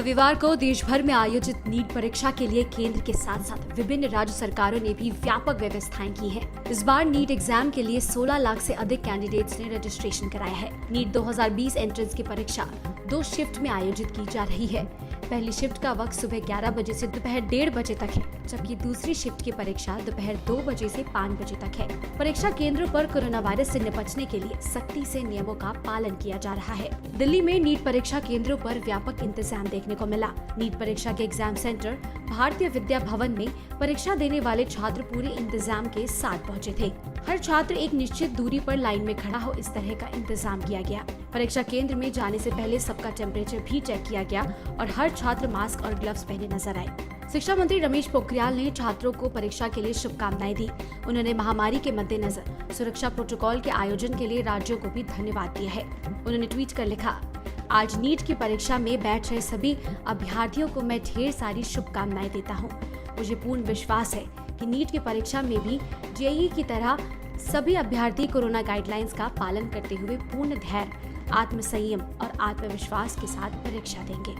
रविवार को देश भर में आयोजित नीट परीक्षा के लिए केंद्र के साथ साथ विभिन्न राज्य सरकारों ने भी व्यापक व्यवस्थाएं की हैं। इस बार नीट एग्जाम के लिए 16 लाख से अधिक कैंडिडेट्स ने रजिस्ट्रेशन कराया है। नीट 2020 एंट्रेंस की परीक्षा 2 शिफ्ट में आयोजित की जा रही है। पहली शिफ्ट का वक्त सुबह 11 बजे से दोपहर 1:30 बजे तक है, जबकि दूसरी शिफ्ट की परीक्षा दोपहर 2 बजे से 5 बजे तक है। परीक्षा केंद्रों पर कोरोना वायरस से निपटने के लिए सख्ती से नियमों का पालन किया जा रहा है। दिल्ली में नीट परीक्षा केंद्रों पर व्यापक इंतजाम देखने को मिला। नीट परीक्षा के एग्जाम सेंटर भारतीय विद्या भवन में परीक्षा देने वाले छात्र पूरे इंतजाम के साथ पहुंचे थे। हर छात्र एक निश्चित दूरी पर लाइन में खड़ा हो, इस तरह का इंतजाम किया गया। परीक्षा केंद्र में जाने से पहले सबका टेम्परेचर भी चेक किया गया और हर छात्र मास्क और ग्लव्स पहने नजर आए। शिक्षा मंत्री रमेश पोखरियाल ने छात्रों को परीक्षा के लिए शुभकामनाएं दी। उन्होंने महामारी के मद्देनजर सुरक्षा प्रोटोकॉल के आयोजन के लिए राज्यों को भी धन्यवाद दिया है। उन्होंने ट्वीट कर लिखा, आज नीट की परीक्षा में बैठ रहे सभी अभ्यर्थियों को मैं ढेर सारी शुभकामनाएं देता हूं। मुझे पूर्ण विश्वास है कि नीट की परीक्षा में भी जेईई की तरह सभी अभ्यर्थी कोरोना गाइडलाइंस का पालन करते हुए पूर्ण धैर्य, आत्मसंयम और आत्मविश्वास के साथ परीक्षा देंगे।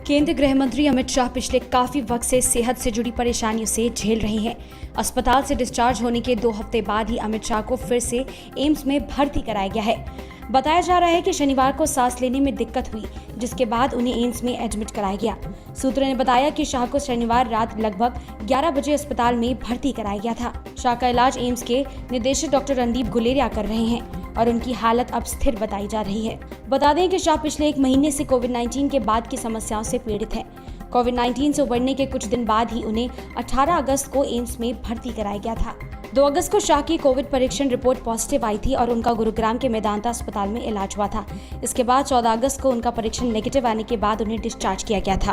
केंद्रीय गृह मंत्री अमित शाह पिछले काफी वक्त से सेहत से जुड़ी परेशानियों से झेल रहे हैं। अस्पताल से डिस्चार्ज होने के 2 हफ्ते बाद ही अमित शाह को फिर से एम्स में भर्ती कराया गया है। बताया जा रहा है कि शनिवार को सांस लेने में दिक्कत हुई, जिसके बाद उन्हें एम्स में एडमिट कराया गया। सूत्रों ने बताया कि शाह को शनिवार रात लगभग 11 बजे अस्पताल में भर्ती कराया गया था। शाह का इलाज एम्स के निदेशक डॉक्टर रणदीप गुलेरिया कर रहे हैं और उनकी हालत अब स्थिर बताई जा रही है। बता दें कि शाह पिछले 1 महीने से कोविड-19 के बाद की समस्याओं से पीड़ित हैं। कोविड-19 से उबरने के कुछ दिन बाद ही उन्हें 18 अगस्त को एम्स में भर्ती कराया गया था। 2 अगस्त को शाह की कोविड परीक्षण रिपोर्ट पॉजिटिव आई थी और उनका गुरुग्राम के मेदांता अस्पताल में इलाज हुआ था। इसके बाद 14 अगस्त को उनका परीक्षण नेगेटिव आने के बाद उन्हें डिस्चार्ज किया गया था।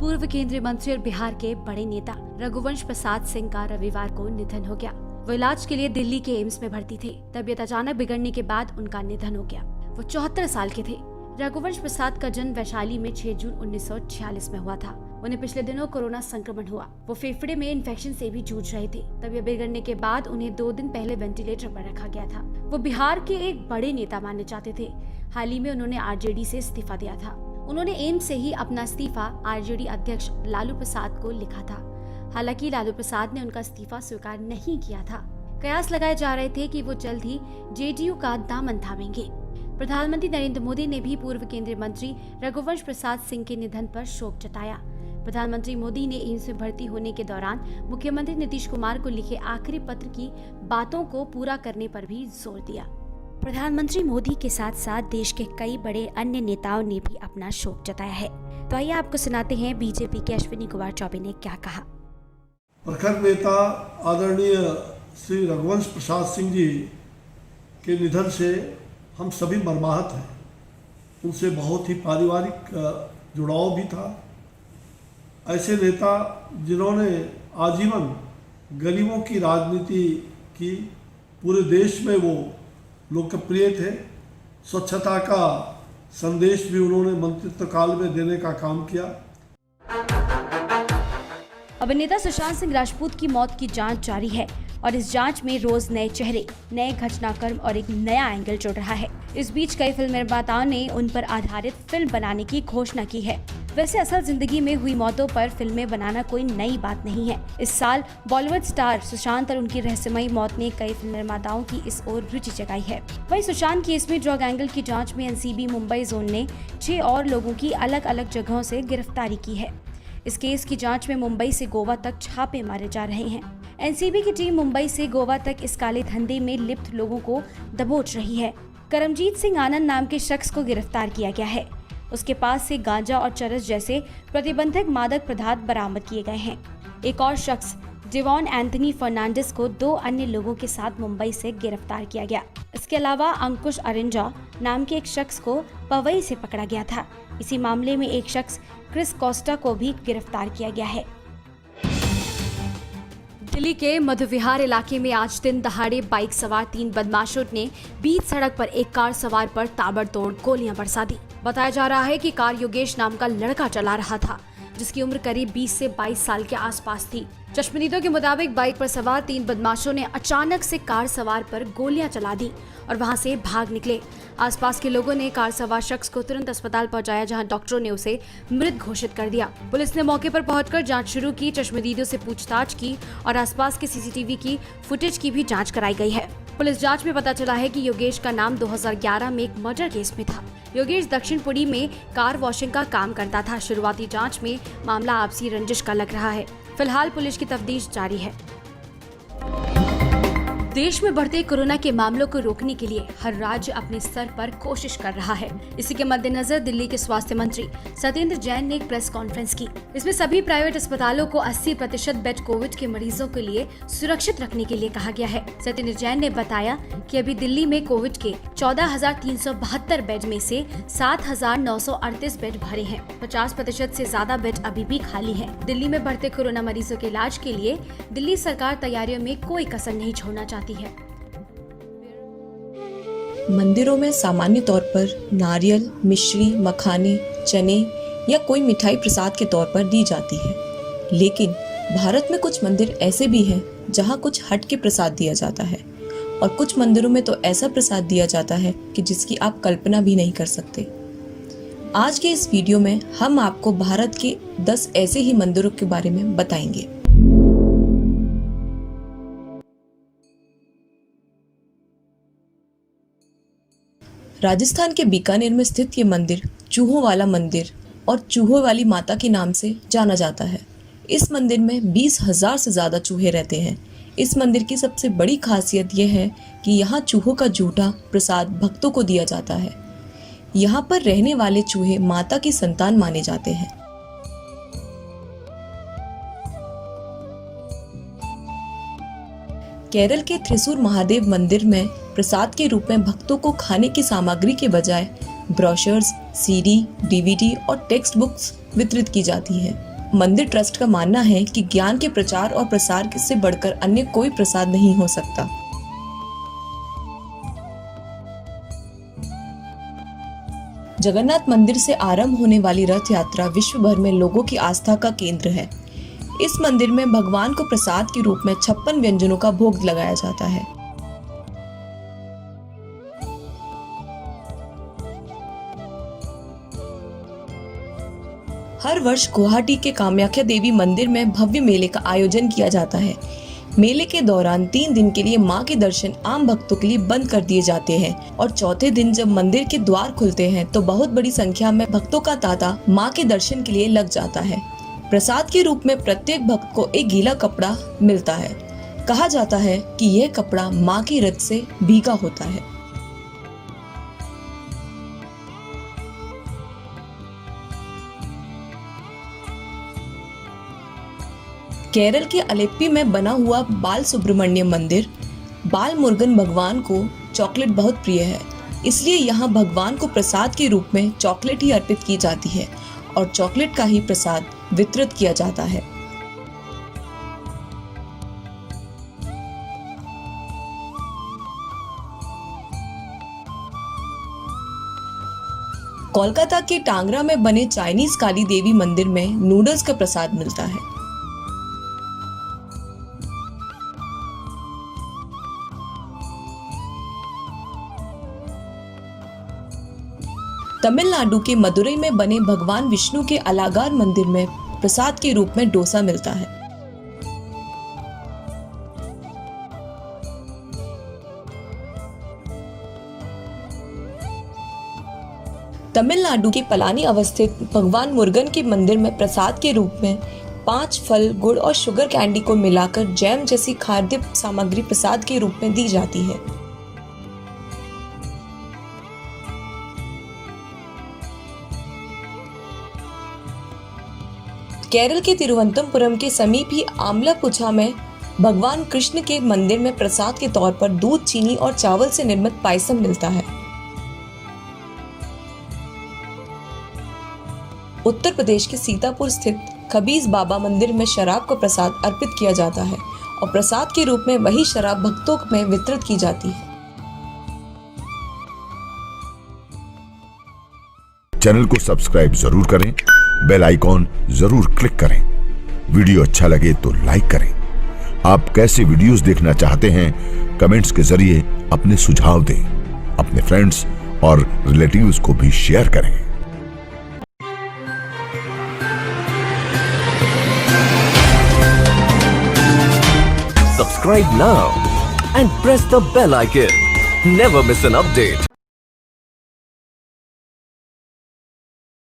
पूर्व केंद्रीय मंत्री और बिहार के बड़े नेता रघुवंश प्रसाद सिंह का रविवार को निधन हो गया। वो इलाज के लिए दिल्ली के एम्स में भर्ती थे। तबीयत अचानक बिगड़ने के बाद उनका निधन हो गया। वो 74 साल के थे। रघुवंश प्रसाद का जन्म वैशाली में 6 जून 1946 में हुआ था। उन्हें पिछले दिनों कोरोना संक्रमण हुआ। वो फेफड़े में इन्फेक्शन से भी जूझ रहे थे। तबीयत बिगड़ने के बाद उन्हें 2 दिन पहले वेंटिलेटर पर रखा गया था। वो बिहार के एक बड़े नेता माने जाते थे। हाल ही में उन्होंने आरजेडी से इस्तीफा दिया था। उन्होंने एम्स से ही अपना इस्तीफा आरजेडी अध्यक्ष लालू प्रसाद को लिखा था। हालांकि लालू प्रसाद ने उनका इस्तीफा स्वीकार नहीं किया था। कयास लगाए जा रहे थे कि वो जल्द ही जेडीयू का दामन थामेंगे। प्रधानमंत्री नरेंद्र मोदी ने भी पूर्व केंद्रीय मंत्री रघुवंश प्रसाद सिंह के निधन पर शोक जताया। प्रधानमंत्री मोदी ने एम्स में भर्ती होने के दौरान मुख्यमंत्री नीतीश कुमार को लिखे आखिरी पत्र की बातों को पूरा करने पर भी जोर दिया। प्रधानमंत्री मोदी के साथ साथ देश के कई बड़े अन्य नेताओं ने भी अपना शोक जताया है। तो आइए आपको सुनाते हैं बीजेपी के अश्विनी कुमार चौबे ने क्या कहा। प्रखर नेता आदरणीय श्री रघुवंश प्रसाद सिंह जी के निधन से हम सभी मर्माहत हैं। उनसे बहुत ही पारिवारिक जुड़ाव भी था। ऐसे नेता जिन्होंने आजीवन गरीबों की राजनीति की, पूरे देश में वो लोकप्रिय थे। स्वच्छता का संदेश भी उन्होंने मंत्रित्व काल में देने का काम किया। अभिनेता सुशांत सिंह राजपूत की मौत की जांच जारी है और इस जांच में रोज नए चेहरे, नए घटनाक्रम और एक नया एंगल जुड़ रहा है। इस बीच कई फिल्म निर्माताओं ने उन पर आधारित फिल्म बनाने की घोषणा की है। वैसे असल जिंदगी में हुई मौतों पर फिल्में बनाना कोई नई बात नहीं है। इस साल बॉलीवुड स्टार सुशांत और उनकी रहस्यमयी मौत ने कई फिल्म निर्माताओं की इस ओर रुचि जगाई है। वहीं सुशांत केस में ड्रग एंगल की जांच में एनसीबी मुंबई जोन ने 6 और लोगों की अलग अलग जगहों से गिरफ्तारी की है। इस केस की जांच में मुंबई से गोवा तक छापे मारे जा रहे हैं। एनसीबी की टीम मुंबई से गोवा तक इस काले धंधे में लिप्त लोगों को दबोच रही है। करमजीत सिंह आनंद नाम के शख्स को गिरफ्तार किया गया है। उसके पास से गांजा और चरस जैसे प्रतिबंधक मादक पदार्थ बरामद किए गए हैं। एक और शख्स डिवॉन एंथनी फर्नांडिस को 2 अन्य लोगों के साथ मुंबई से गिरफ्तार किया गया। इसके अलावा अंकुश अरिंजा नाम के एक शख्स को पवई से पकड़ा गया था। इसी मामले में एक शख्स क्रिस कोस्टा को भी गिरफ्तार किया गया है। दिल्ली के मध्य विहार इलाके में आज दिन दहाड़े बाइक सवार 3 बदमाशों ने बीच सड़क पर एक कार सवार पर ताबड़तोड़ गोलियां बरसा दी। बताया जा रहा है कि कार योगेश नाम का लड़का चला रहा था। जिसकी उम्र करीब 20 से 22 साल के आसपास थी। चश्मदीदों के मुताबिक बाइक पर सवार 3 बदमाशों ने अचानक से कार सवार पर गोलियां चला दी और वहां से भाग निकले। आसपास के लोगों ने कार सवार शख्स को तुरंत अस्पताल पहुंचाया, जहां डॉक्टरों ने उसे मृत घोषित कर दिया। पुलिस ने मौके पर पहुंचकर जांच शुरू की, चश्मदीदों से पूछताछ की और आसपास के सीसीटीवी की फुटेज की भी जांच कराई गई है। पुलिस जांच में पता चला है कि योगेश का नाम 2011 में एक मर्डर केस में था। योगेश दक्षिणपुरी में कार वॉशिंग का काम करता था। शुरुआती जांच में मामला आपसी रंजिश का लग रहा है। फिलहाल पुलिस की तफ्तीश जारी है। देश में बढ़ते कोरोना के मामलों को रोकने के लिए हर राज्य अपने स्तर पर कोशिश कर रहा है। इसी के मद्देनजर दिल्ली के स्वास्थ्य मंत्री सत्येंद्र जैन ने एक प्रेस कॉन्फ्रेंस की। इसमें सभी प्राइवेट अस्पतालों को 80% बेड कोविड के मरीजों के लिए सुरक्षित रखने के लिए कहा गया है। सत्येंद्र जैन ने बताया कि अभी दिल्ली में कोविड के 14,372 बेड में से 7,938 बेड भरे हैं। 50% से ज्यादा बेड अभी भी खाली हैं। दिल्ली में बढ़ते कोरोना मरीजों के इलाज के लिए दिल्ली सरकार तैयारियों में कोई कसर नहीं छोड़ना चाहती है। मंदिरों में सामान्य तौर पर नारियल, मिश्री, मखाने, चने या कोई मिठाई प्रसाद के तौर पर दी जाती है, लेकिन भारत में कुछ मंदिर ऐसे भी हैं जहां कुछ हट के प्रसाद दिया जाता है और कुछ मंदिरों में तो ऐसा प्रसाद दिया जाता है कि जिसकी आप कल्पना भी नहीं कर सकते। आज के इस वीडियो में हम आपको भारत के 10 ऐसे ही मंदिरों के बारे में बताएंगे। राजस्थान के बीकानेर में स्थित ये मंदिर चूहों वाला मंदिर और चूहों वाली माता के नाम से जाना जाता है। इस मंदिर में 20,000 से ज़्यादा चूहे रहते हैं। इस मंदिर की सबसे बड़ी खासियत यह है कि यहाँ चूहों का जूठा प्रसाद भक्तों को दिया जाता है। यहाँ पर रहने वाले चूहे माता की संतान माने जाते हैं। केरल के थ्रिसुर महादेव मंदिर में प्रसाद के रूप में भक्तों को खाने की सामग्री के बजाय ब्रोशर्स, सीडी, डीवीडी और टेक्स्ट बुक्स वितरित की जाती हैं। मंदिर ट्रस्ट का मानना है कि ज्ञान के प्रचार और प्रसार से बढ़कर अन्य कोई प्रसाद नहीं हो सकता। जगन्नाथ मंदिर से आरंभ होने वाली रथ यात्रा विश्व भर में लोगों की आस्था का केंद्र है। इस मंदिर में भगवान को प्रसाद के रूप में 56 व्यंजनों का भोग लगाया जाता है। हर वर्ष गुवाहाटी के कामाख्या देवी मंदिर में भव्य मेले का आयोजन किया जाता है। मेले के दौरान 3 दिन के लिए मां के दर्शन आम भक्तों के लिए बंद कर दिए जाते हैं और चौथे दिन जब मंदिर के द्वार खुलते हैं तो बहुत बड़ी संख्या में भक्तों का तांता मां के दर्शन के लिए लग जाता है। प्रसाद के रूप में प्रत्येक भक्त को एक गीला कपड़ा मिलता है। कहा जाता है कि यह कपड़ा मां की रथ से भीगा होता है। केरल के अलेप्पी में बना हुआ बाल सुब्रमण्य मंदिर बाल मुरुगन भगवान को चॉकलेट बहुत प्रिय है, इसलिए यहाँ भगवान को प्रसाद के रूप में चॉकलेट ही अर्पित की जाती है और चॉकलेट का ही प्रसाद वितरित किया जाता है। कोलकाता के टांगरा में बने चाइनीज काली देवी मंदिर में नूडल्स का प्रसाद मिलता है। तमिलनाडु के मदुरई में बने भगवान विष्णु के अलागार मंदिर में प्रसाद के रूप में डोसा मिलता है। तमिलनाडु के पलानी अवस्थित भगवान मुरुगन के मंदिर में प्रसाद के रूप में 5 फल, गुड़ और शुगर कैंडी को मिलाकर जैम जैसी खाद्य सामग्री प्रसाद के रूप में दी जाती है। केरल के तिरुवनंतपुरम के समीप ही आमलापुझा में भगवान कृष्ण के मंदिर में प्रसाद के तौर पर दूध, चीनी और चावल से निर्मित पायसम मिलता है। उत्तर प्रदेश के सीतापुर स्थित खबीज बाबा मंदिर में शराब का प्रसाद अर्पित किया जाता है और प्रसाद के रूप में वही शराब भक्तों में वितरित की जाती है। चैनल को सब्सक्राइब जरूर करें बेल आइकॉन जरूर क्लिक करें। वीडियो अच्छा लगे तो लाइक करें। आप कैसे वीडियोस देखना चाहते हैं कमेंट्स के जरिए अपने सुझाव दें। अपने फ्रेंड्स और रिलेटिव्स को भी शेयर करें। Subscribe now and press the bell icon. Never miss an update.